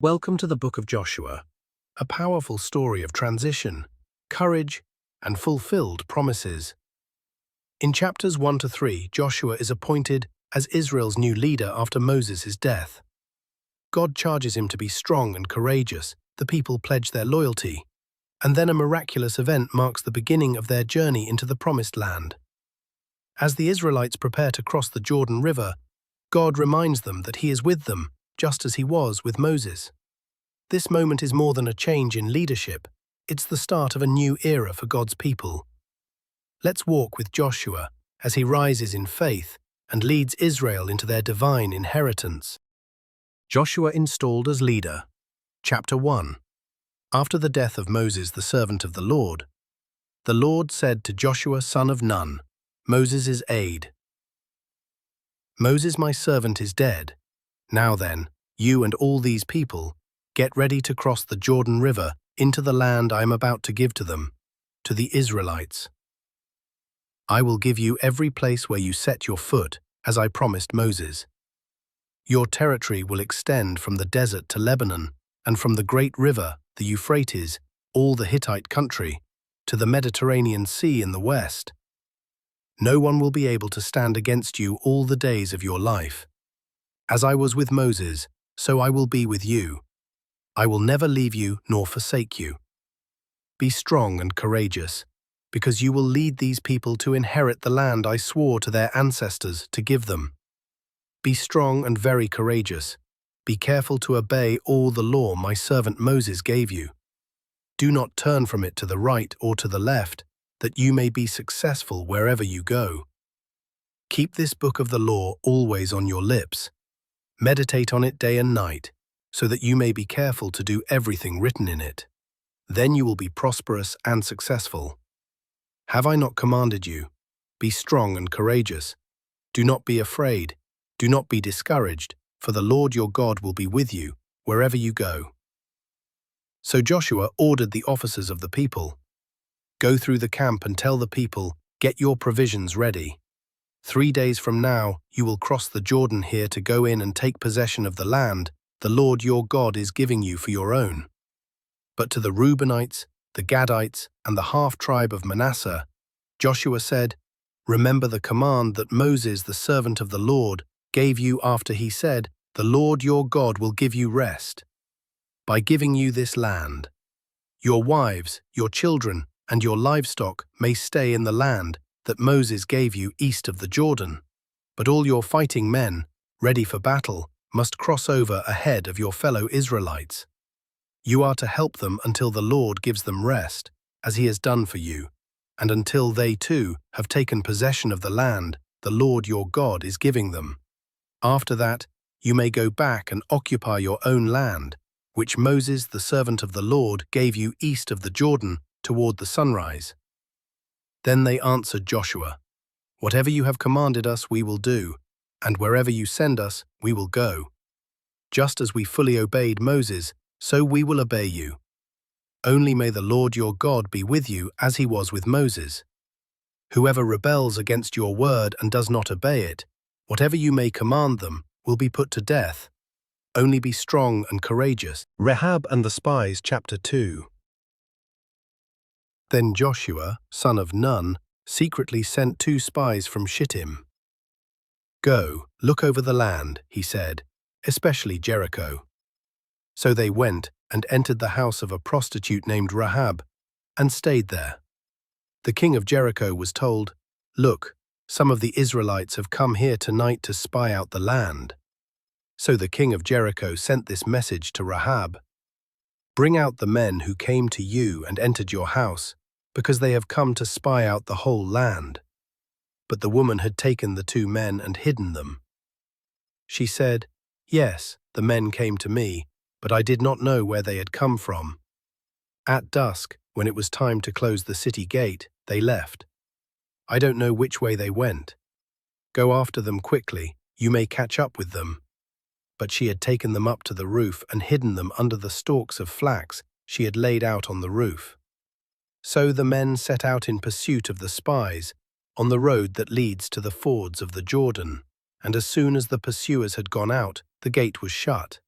Welcome to the Book of Joshua, a powerful story of transition, courage, and fulfilled promises. In chapters 1 to 3, Joshua is appointed as Israel's new leader after Moses' death. God charges him to be strong and courageous. The people pledge their loyalty, and then a miraculous event marks the beginning of their journey into the Promised Land. As the Israelites prepare to cross the Jordan River, God reminds them that He is with them, just as He was with Moses. This moment is more than a change in leadership, it's the start of a new era for God's people. Let's walk with Joshua as he rises in faith and leads Israel into their divine inheritance. Joshua installed as leader. Chapter 1. After the death of Moses, the servant of the Lord said to Joshua son of Nun, Moses' aide, "Moses my servant is dead. Now then, you and all these people, get ready to cross the Jordan River into the land I am about to give to them, to the Israelites. I will give you every place where you set your foot, as I promised Moses. Your territory will extend from the desert to Lebanon, and from the great river, the Euphrates, all the Hittite country, to the Mediterranean Sea in the west. No one will be able to stand against you all the days of your life. As I was with Moses, so I will be with you. I will never leave you nor forsake you. Be strong and courageous, because you will lead these people to inherit the land I swore to their ancestors to give them. Be strong and very courageous. Be careful to obey all the law my servant Moses gave you. Do not turn from it to the right or to the left, that you may be successful wherever you go. Keep this book of the law always on your lips. Meditate on it day and night, so that you may be careful to do everything written in it. Then you will be prosperous and successful. Have I not commanded you? Be strong and courageous. Do not be afraid. Do not be discouraged, for the Lord your God will be with you wherever you go." So Joshua ordered the officers of the people, "Go through the camp and tell the people, get your provisions ready. 3 days from now you will cross the Jordan here to go in and take possession of the land the Lord your God is giving you for your own." But to the Reubenites, the Gadites, and the half-tribe of Manasseh, Joshua said, "Remember the command that Moses, the servant of the Lord, gave you after he said, 'The Lord your God will give you rest.' By giving you this land, your wives, your children, and your livestock may stay in the land that Moses gave you east of the Jordan, but all your fighting men, ready for battle, must cross over ahead of your fellow Israelites. You are to help them until the Lord gives them rest, as He has done for you, and until they too have taken possession of the land the Lord your God is giving them. After that, you may go back and occupy your own land, which Moses, the servant of the Lord, gave you east of the Jordan toward the sunrise." Then they answered Joshua, "Whatever you have commanded us we will do, and wherever you send us we will go. Just as we fully obeyed Moses, so we will obey you. Only may the Lord your God be with you as He was with Moses. Whoever rebels against your word and does not obey it, whatever you may command them, will be put to death. Only be strong and courageous." Rahab and the spies, chapter 2. Then Joshua, son of Nun, secretly sent 2 spies from Shittim. "Go, look over the land," he said, "especially Jericho." So they went and entered the house of a prostitute named Rahab, and stayed there. The king of Jericho was told, "Look, some of the Israelites have come here tonight to spy out the land." So the king of Jericho sent this message to Rahab, "Bring out the men who came to you and entered your house, because they have come to spy out the whole land." But the woman had taken the 2 men and hidden them. She said, "Yes, the men came to me, but I did not know where they had come from. At dusk, when it was time to close the city gate, they left. I don't know which way they went. Go after them quickly, you may catch up with them." But she had taken them up to the roof and hidden them under the stalks of flax she had laid out on the roof. So the men set out in pursuit of the spies on the road that leads to the fords of the Jordan, and as soon as the pursuers had gone out, the gate was shut.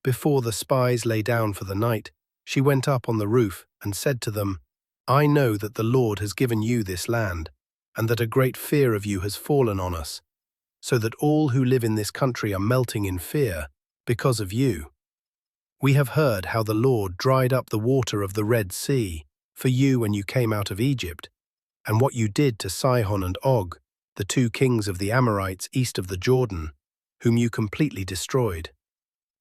Before the spies lay down for the night, she went up on the roof and said to them, "I know that the Lord has given you this land, and that a great fear of you has fallen on us, so that all who live in this country are melting in fear because of you. We have heard how the Lord dried up the water of the Red Sea for you when you came out of Egypt, and what you did to Sihon and Og, the two kings of the Amorites east of the Jordan, whom you completely destroyed.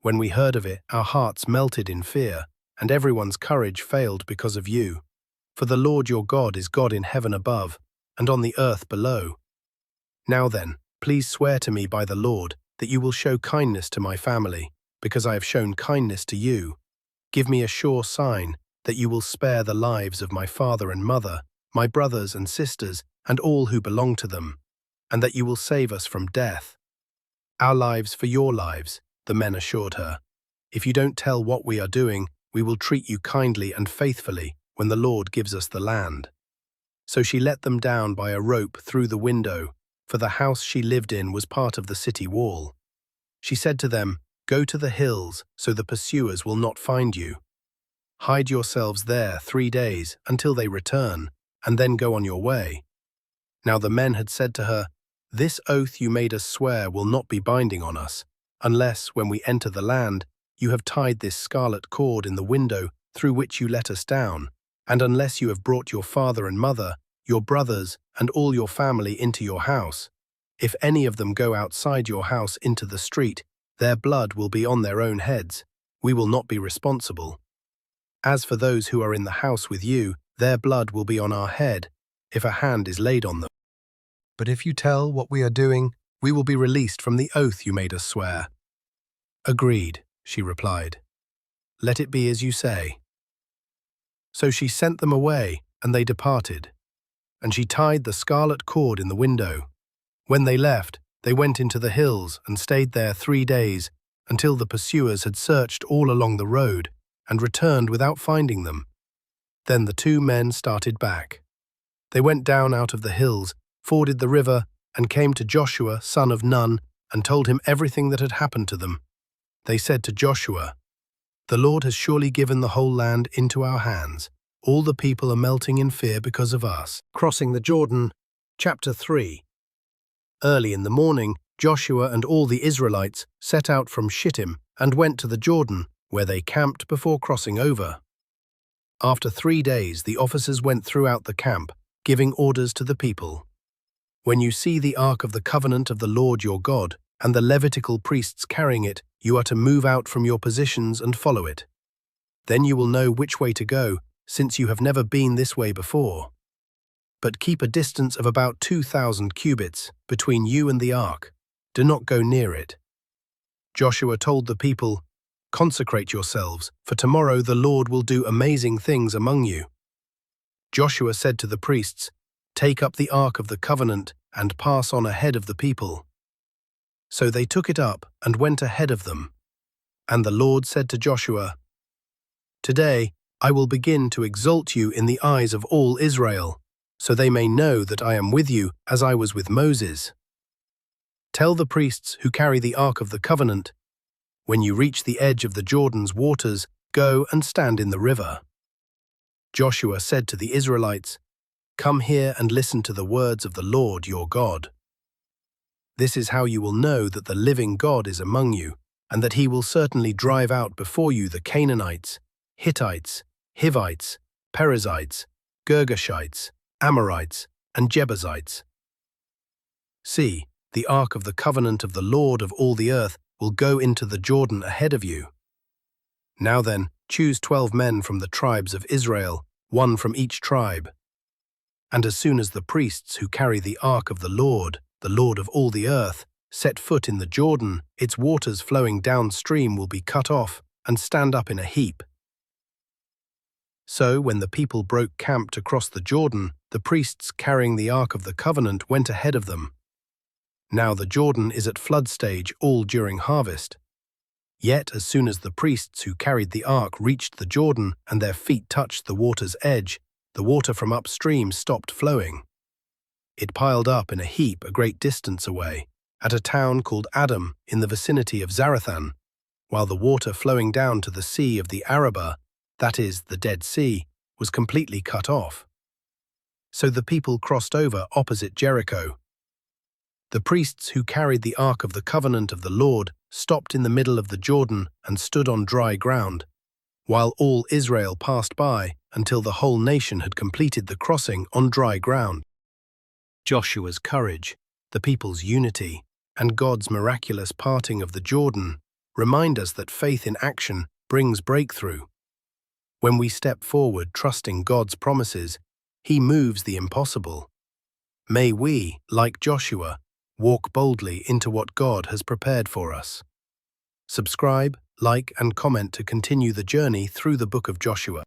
When we heard of it, our hearts melted in fear, and everyone's courage failed because of you. For the Lord your God is God in heaven above, and on the earth below. Now then, please swear to me by the Lord that you will show kindness to my family, because I have shown kindness to you. Give me a sure sign that you will spare the lives of my father and mother, my brothers and sisters, and all who belong to them, and that you will save us from death." "Our lives for your lives," the men assured her. "If you don't tell what we are doing, we will treat you kindly and faithfully when the Lord gives us the land." So she let them down by a rope through the window, for the house she lived in was part of the city wall. She said to them, "Go to the hills so the pursuers will not find you. Hide yourselves there 3 days until they return, and then go on your way." Now the men had said to her, "This oath you made us swear will not be binding on us, unless, when we enter the land, you have tied this scarlet cord in the window through which you let us down, and unless you have brought your father and mother, your brothers, and all your family into your house. If any of them go outside your house into the street, their blood will be on their own heads. We will not be responsible. As for those who are in the house with you, their blood will be on our head, if a hand is laid on them. But if you tell what we are doing, we will be released from the oath you made us swear." "Agreed," she replied. "Let it be as you say." So she sent them away, and they departed. And she tied the scarlet cord in the window. When they left, they went into the hills and stayed there 3 days, until the pursuers had searched all along the road and returned without finding them. Then the 2 men started back. They went down out of the hills, forded the river, and came to Joshua, son of Nun, and told him everything that had happened to them. They said to Joshua, "The Lord has surely given the whole land into our hands. All the people are melting in fear because of us." Crossing the Jordan, chapter 3. Early in the morning, Joshua and all the Israelites set out from Shittim and went to the Jordan, where they camped before crossing over. After 3 days, the officers went throughout the camp, giving orders to the people. "When you see the ark of the covenant of the Lord your God, and the Levitical priests carrying it, you are to move out from your positions and follow it. Then you will know which way to go, since you have never been this way before. But keep a distance of about 2,000 cubits between you and the ark. Do not go near it." Joshua told the people, "Consecrate yourselves, for tomorrow the Lord will do amazing things among you." Joshua said to the priests, "Take up the ark of the covenant and pass on ahead of the people." So they took it up and went ahead of them. And the Lord said to Joshua, "Today I will begin to exalt you in the eyes of all Israel, so they may know that I am with you as I was with Moses. Tell the priests who carry the ark of the covenant, when you reach the edge of the Jordan's waters, go and stand in the river." Joshua said to the Israelites, "Come here and listen to the words of the Lord your God. This is how you will know that the living God is among you, and that he will certainly drive out before you the Canaanites, Hittites, Hivites, Perizzites, Girgashites, Amorites, and Jebusites. See, the ark of the covenant of the Lord of all the earth will go into the Jordan ahead of you. Now then, choose 12 men from the tribes of Israel, 1 from each tribe. And as soon as the priests who carry the ark of the Lord of all the earth, set foot in the Jordan, its waters flowing downstream will be cut off and stand up in a heap." So when the people broke camp to cross the Jordan, the priests carrying the ark of the covenant went ahead of them. Now the Jordan is at flood stage all during harvest. Yet as soon as the priests who carried the ark reached the Jordan and their feet touched the water's edge, the water from upstream stopped flowing. It piled up in a heap a great distance away, at a town called Adam in the vicinity of Zarethan. while the water flowing down to the Sea of the Arabah, that is, the Dead Sea, was completely cut off. So the people crossed over opposite Jericho. The priests who carried the Ark of the Covenant of the Lord stopped in the middle of the Jordan and stood on dry ground, while all Israel passed by until the whole nation had completed the crossing on dry ground. Joshua's courage, the people's unity, and God's miraculous parting of the Jordan remind us that faith in action brings breakthrough. When we step forward trusting God's promises, He moves the impossible. May we, like Joshua, walk boldly into what God has prepared for us. Subscribe, like, and comment to continue the journey through the book of Joshua.